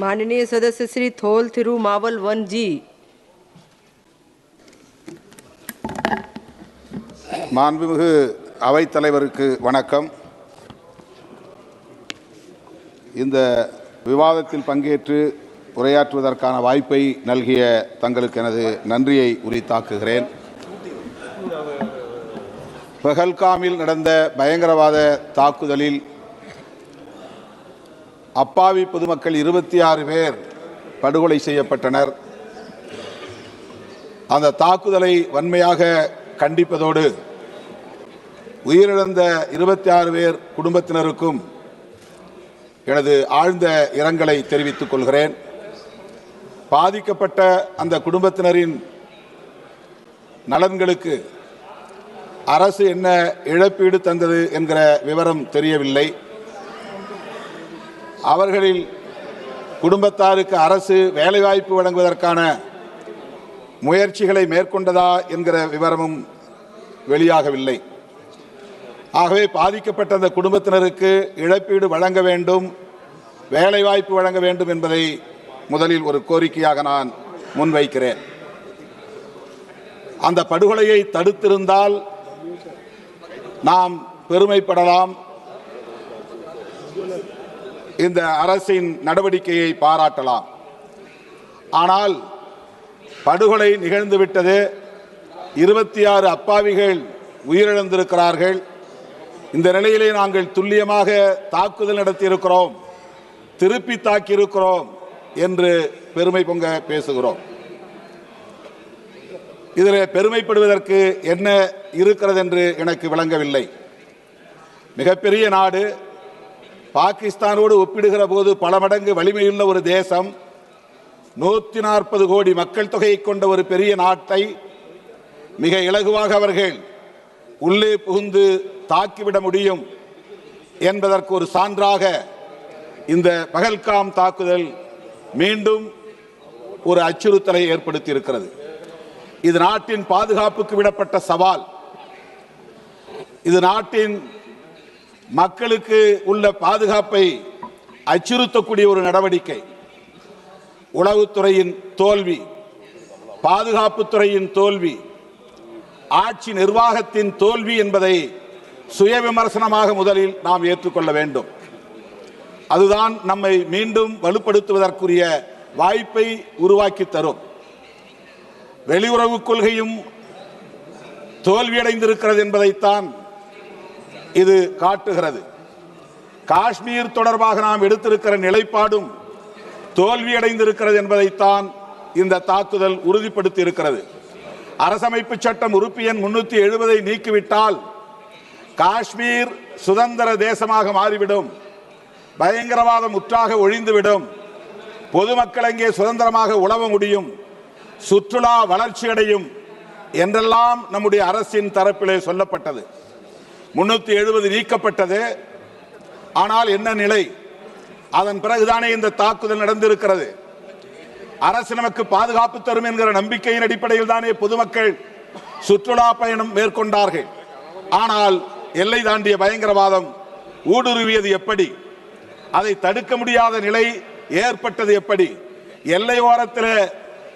माननीय सदस्य श्री थोल थिरु मावल वन जी। மாண்புமிகு அவைத்தலைவருக்கு வணக்கம். இந்த விவாதத்தில் பங்கேற்று உரையாற்றுவதற்கான வாய்ப்பை நல்கிய தங்களுக்கு எனது நன்றியை உரித்தாக்குகிறேன். பஹல்காமில் நடந்த பயங்கரவாத தாக்குதலில் அப்பாவி பொதுமக்கள் 26 பேர் படுகொலை செய்யப்பட்டனர். அந்த தாக்குதலை வன்மையாக கண்டிப்பதோடு உயிரிழந்த 26 பேர் குடும்பத்தினருக்கும் எனது ஆழ்ந்த இரங்கலை தெரிவித்துக் கொள்கிறேன். பாதிக்கப்பட்ட அந்த குடும்பத்தினரின் நலன்களுக்கு அரசு என்ன இழப்பீடு தந்தது என்கிற விவரம் தெரியவில்லை. அவர்களில் குடும்பத்தாருக்கு அரசு வேலைவாய்ப்பு வழங்குவதற்கான முயற்சிகளை மேற்கொண்டதா என்கிற விவரமும் வெளியாகவில்லை. ஆகவே பாதிக்கப்பட்ட அந்த குடும்பத்தினருக்கு இழப்பீடு வழங்க வேண்டும், வேலைவாய்ப்பு வழங்க வேண்டும் என்பதை முதலில் ஒரு கோரிக்கையாக நான் முன்வைக்கிறேன். அந்த படுகொலையை தடுத்திருந்தால் நாம் பெருமைப்படலாம், இந்த அரசின் நடவடிக்கையை பாராட்டலாம். ஆனால் படுகொலை நிகழ்ந்துவிட்டது. 26 அப்பாவிகள் உயிரிழந்திருக்கிறார்கள். இந்த நிலையிலே நாங்கள் துல்லியமாக தாக்குதல் நடத்தியிருக்கிறோம், திருப்பி தாக்கியிருக்கிறோம் என்று பெருமை பொங்க பேசுகிறோம். இதில் பெருமைப்படுவதற்கு என்ன இருக்கிறது என்று எனக்கு விளங்கவில்லை. மிகப்பெரிய நாடு, பாகிஸ்தானோடு ஒப்பிடுகிற போது பல மடங்கு வலிமையுள்ள ஒரு தேசம், 140 கோடி மக்கள் தொகையை கொண்ட ஒரு பெரிய நாட்டை மிக இலகுவாக அவர்கள் உள்ளே புகுந்து தாக்கிவிட முடியும் என்பதற்கு ஒரு சான்றாக இந்த பஹல்காம் தாக்குதல் மீண்டும் ஒரு அச்சுறுத்தலை ஏற்படுத்தி இருக்கிறது. இது நாட்டின் பாதுகாப்புக்கு விடப்பட்ட சவால். இது நாட்டின் மக்களுக்கு உள்ள பாதுகாப்பை அச்சுறுத்தக்கூடிய ஒரு நடவடிக்கை. உளவுத்துறையின் தோல்வி, பாதுகாப்புத்துறையின் தோல்வி, ஆட்சி நிர்வாகத்தின் தோல்வி என்பதை சுய விமர்சனமாக முதலில் நாம் ஏற்றுக்கொள்ள வேண்டும். அதுதான் நம்மை மீண்டும் வலுப்படுத்துவதற்குரிய வாய்ப்பை உருவாக்கி தரும். வெளியுறவு கொள்கையும் தோல்வியடைந்திருக்கிறது என்பதைத்தான் இது காட்டுகிறது. காஷ்மீர் தொடர்பாக நாம் எடுத்திருக்கிற நிலைப்பாடும் தோல்வியடைந்திருக்கிறது என்பதைத்தான் இந்த தாக்குதல் உறுதிப்படுத்தி இருக்கிறது. அரசமைப்பு சட்டம் உறுப்பு எண் 370 நீக்கிவிட்டால் காஷ்மீர் சுதந்திர தேசமாக மாறிவிடும், பயங்கரவாதம் முற்றாக ஒழிந்துவிடும், பொதுமக்கள் அங்கே சுதந்திரமாக உழவ முடியும், சுற்றுலா வளர்ச்சியடையும் என்றெல்லாம் நம்முடைய அரசின் தரப்பிலே சொல்லப்பட்டது. 370 நீக்கப்பட்டது. ஆனால் என்ன நிலை? அதன் பிறகுதானே இந்த தாக்குதல் நடந்திருக்கிறது. அரசு நமக்கு பாதுகாப்பு தரும் என்கிற நம்பிக்கையின் அடிப்படையில் தானே பொதுமக்கள் சுற்றுலா பயணம் மேற்கொண்டார்கள். ஆனால் எல்லை தாண்டிய பயங்கரவாதம் ஊடுருவியது எப்படி? அதை தடுக்க முடியாத நிலை ஏற்பட்டது எப்படி? எல்லை ஓரத்தில்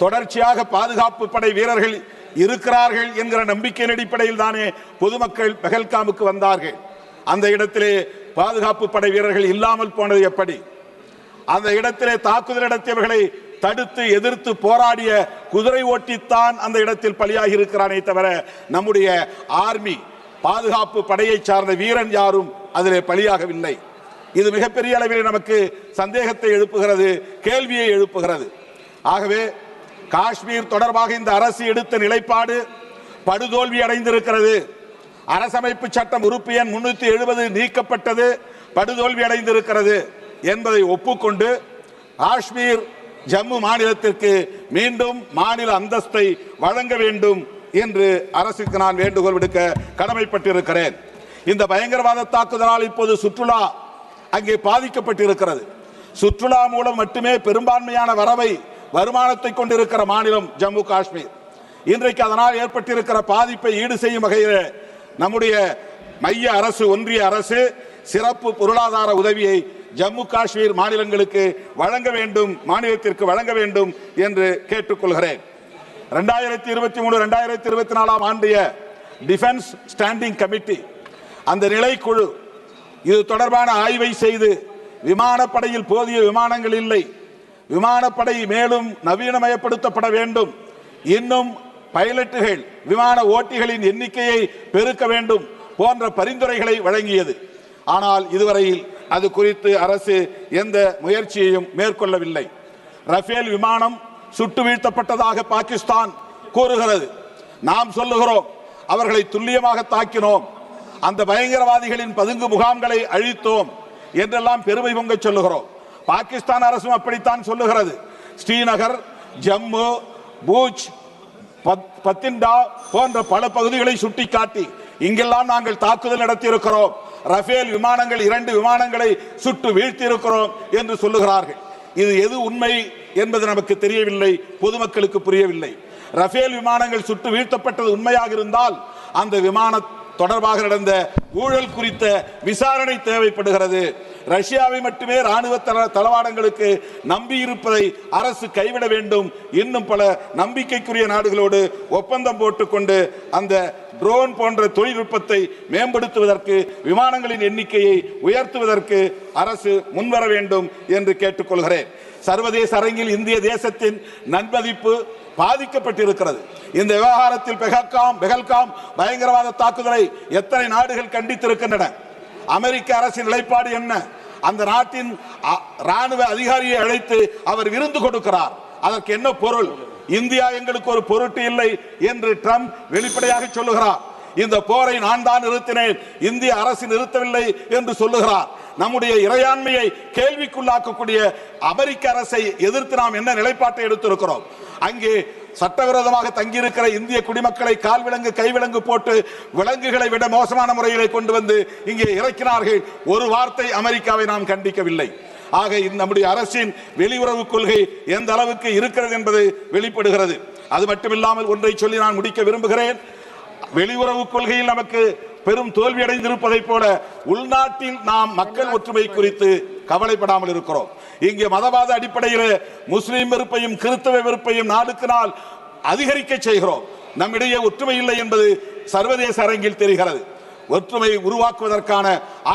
தொடர்ச்சியாக பாதுகாப்பு படை வீரர்கள் இருக்கிறார்கள் என்கிற நம்பிக்கையின் அடிப்படையில் தானே பொதுமக்கள் பஹல்காமுக்கு வந்தார்கள். அந்த இடத்திலே பாதுகாப்பு படை வீரர்கள் இல்லாமல் போனது எப்படி? அந்த இடத்திலே தாக்குதல் நடத்தியவர்களை தடுத்து எதிர்த்து போராடிய குதிரை ஓட்டித்தான் அந்த இடத்தில் பலியாகி இருக்கிறானே தவிர நம்முடைய ஆர்மி பாதுகாப்பு படையை சார்ந்த வீரன் யாரும் அதிலே பலியாகவில்லை. இது மிகப்பெரிய அளவில் நமக்கு சந்தேகத்தை எழுப்புகிறது, கேள்வியை எழுப்புகிறது. ஆகவே காஷ்மீர் தொடர்பாக இந்த அரசு எடுத்த நிலைப்பாடு படுதோல்வி அடைந்திருக்கிறது. அரசமைப்பு சட்டம் உறுப்பு எண் 370 நீக்கப்பட்டது, படுதோல்வி அடைந்திருக்கிறது என்பதை ஒப்புக்கொண்டு காஷ்மீர் ஜம்மு மாநிலத்திற்கு மீண்டும் மாநில அந்தஸ்தை வழங்க வேண்டும் என்று அரசுக்கு நான் வேண்டுகோள் விடுக்க கடமைப்பட்டிருக்கிறேன். இந்த பயங்கரவாத தாக்குதலால் இப்போது சுற்றுலா அங்கே பாதிக்கப்பட்டிருக்கிறது. சுற்றுலா மூலம் மட்டுமே பெரும்பான்மையான வருமானத்தை கொண்டிருக்கிற மாநிலம் ஜம்மு காஷ்மீர். இன்றைக்கு அதனால் ஏற்பட்டிருக்கிற பாதிப்பை ஈடு செய்யும் வகையில் நம்முடைய மைய அரசு, ஒன்றிய அரசு சிறப்பு பொருளாதார உதவியை ஜம்மு காஷ்மீர் மாநிலங்களுக்கு வழங்க வேண்டும், மாநிலத்திற்கு வழங்க வேண்டும் என்று கேட்டுக்கொள்கிறேன். 2023-2024 ஆண்டிய டிஃபென்ஸ் ஸ்டாண்டிங் கமிட்டி அந்த நிலைக்குழு இது தொடர்பான ஆய்வை செய்து விமானப்படையில் போதிய விமானங்கள் இல்லை, விமானப்படை மேலும் நவீனமயப்படுத்தப்பட வேண்டும், இன்னும் பைலட்டுகள் விமான ஓட்டிகளின் எண்ணிக்கையை பெருக்க வேண்டும் போன்ற பரிந்துரைகளை வழங்கியது. ஆனால் இதுவரையில் அது குறித்து அரசு எந்த முயற்சியையும் மேற்கொள்ளவில்லை. ரஃபேல் விமானம் சுட்டு வீழ்த்தப்பட்டதாக பாகிஸ்தான் கூறுகிறது. நாம் சொல்லுகிறோம் அவர்களை துல்லியமாக தாக்கினோம், அந்த பயங்கரவாதிகளின் பதுங்கு முகாம்களை அழித்தோம் என்றெல்லாம் பெருமை பொங்க சொல்லுகிறோம். பாகிஸ்தான் அரசும் அப்படித்தான் சொல்லுகிறது. ஸ்ரீநகர், ஜம்மு, பூஜ், பத்திண்டா போன்ற பல பகுதிகளை சுட்டிக்காட்டி இங்கெல்லாம் நாங்கள் தாக்குதல் நடத்தியிருக்கிறோம், ரஃபேல் விமானங்கள் 2 விமானங்களை சுட்டு வீழ்த்தியிருக்கிறோம் என்று சொல்லுகிறார்கள். இது எது உண்மை என்பது நமக்கு தெரியவில்லை, பொதுமக்களுக்கு புரியவில்லை. ரஃபேல் விமானங்கள் சுட்டு வீழ்த்தப்பட்டது உண்மையாக இருந்தால் அந்த விமான தொடர்பாக நடந்த ஊழல் குறித்த விசாரணை தேவைப்படுகிறது. ரஷ்யாவை மட்டுமே ராணுவ தளவாடங்களுக்கு நம்பியிருப்பதை அரசு கைவிட வேண்டும். இன்னும் பல நம்பிக்கைக்குரிய நாடுகளோடு ஒப்பந்தம் போட்டுக்கொண்டு அந்த ட்ரோன் போன்ற தொழில்நுட்பத்தை மேம்படுத்துவதற்கு, விமானங்களின் எண்ணிக்கையை உயர்த்துவதற்கு அரசு முன்வர வேண்டும் என்று கேட்டுக்கொள்கிறேன். சர்வதேச அரங்கில் இந்திய தேசத்தின் நன்மதிப்பு பாதிக்கப்பட்டிருக்கிறது. இந்த விவகாரத்தில் பெஹல்காம் பயங்கரவாத தாக்குதலை எத்தனை நாடுகள் கண்டித்திருக்கின்றன? அமெரிக்க அரசின் நிலைப்பாடு என்ன? அந்த நாட்டின் ராணுவ அதிகாரியை அழைத்து அவர் விருந்து கொடுக்கிறார். அதற்கு என்ன பொருள்? இந்தியா எங்களுக்கு ஒரு பொருட்டு இல்லை என்று ட்ரம்ப் வெளிப்படையாக சொல்லுகிறார். இந்த போரை நான் தான் நிறுத்தினேன், இந்திய அரசு நிறுத்தவில்லை என்று சொல்லுகிறார். நம்முடைய இறையாண்மையை கேள்விக்குள்ளாக்கக்கூடிய அமெரிக்க அரசை எதிர்த்து நாம் என்ன நிலைப்பாட்டை எடுத்திருக்கிறோம்? அங்கே சட்டவிரோதமாக தங்கியிருக்கிற இந்திய குடிமக்களை கால்விலங்கு கைவிலங்கு போட்டு விலங்குகளை விட மோசமான முறையிலே கொண்டு வந்து இங்கே இறக்கினார்கள். ஒரு வார்த்தை அமெரிக்காவை நாம் கண்டிக்கவில்லை. ஆக நம்முடைய அரசின் வெளியுறவு கொள்கை எந்த அளவுக்கு இருக்கிறது என்பது வெளிப்படுகிறது. அது மட்டுமில்லாமல் ஒன்றை சொல்லி நான் முடிக்க விரும்புகிறேன். வெளியுறவு கொள்கையில் நமக்கு பெரும் தோல்வி அடைந்திருப்பதைப் போல உள்நாட்டில் நாம் மக்கள் ஒற்றுமை குறித்து கவலைப்படாமல் இருக்கிறோம். இங்கே மதவாத அடிப்படையில் முஸ்லிம் வெறுப்பையும் கிறிஸ்தவ வெறுப்பையும் நாளுக்கு நாள் அதிகரிக்க செய்கிறோம். நம்மிடையே ஒற்றுமை இல்லை என்பது சர்வதேச அரங்கில் தெரிகிறது. ஒற்றுமையை உருவாக்குவதற்கான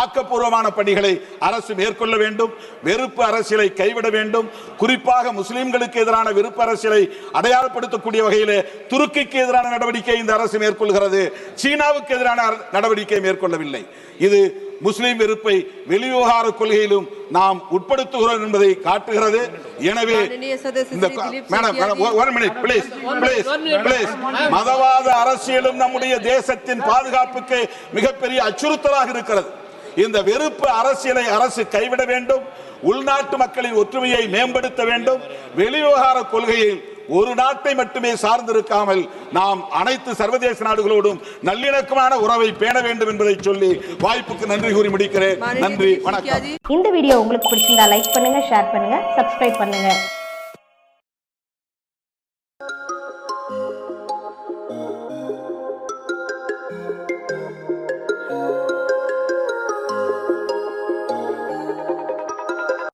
ஆக்கப்பூர்வமான பணிகளை அரசு மேற்கொள்ள வேண்டும். வெறுப்பு அரசியலை கைவிட வேண்டும். குறிப்பாக முஸ்லிம்களுக்கு எதிரான வெறுப்பு அரசியலை அடையாளப்படுத்தக்கூடிய வகையில் துருக்கிக்கு எதிரான நடவடிக்கை இந்த அரசு மேற்கொள்கிறது, சீனாவுக்கு எதிரான நடவடிக்கை மேற்கொள்ளவில்லை. இது முஸ்லிம் வெறுப்பை வெளிவிவகார கொள்கையிலும் நாம் உட்படுத்துகிறோம் என்பதை காட்டுகிறது. எனவே மதவாத அரசியலும் நம்முடைய தேசத்தின் பாதுகாப்புக்கு மிகப்பெரிய அச்சுறுத்தலாக இருக்கிறது. இந்த வெறுப்பு அரசியலை அரசு கைவிட வேண்டும். உள்நாட்டு மக்களின் ஒற்றுமையை மேம்படுத்த வேண்டும். வெளிவிவகார கொள்கையில் ஒரு நாட்டை மட்டுமே சார்ந்திருக்காமல் நாம் அனைத்து சர்வதேச நாடுகளோடும் நல்லிணக்கமான உறவை பேண வேண்டும் என்பதை சொல்லி வாய்ப்புக்கு நன்றி கூறி முடிக்கிறேன். நன்றி, வணக்கம். இந்த வீடியோ உங்களுக்கு பிடிச்சிருந்தா லைக் பண்ணுங்க, ஷேர் பண்ணுங்க, சப்ஸ்கிரைப் பண்ணுங்க.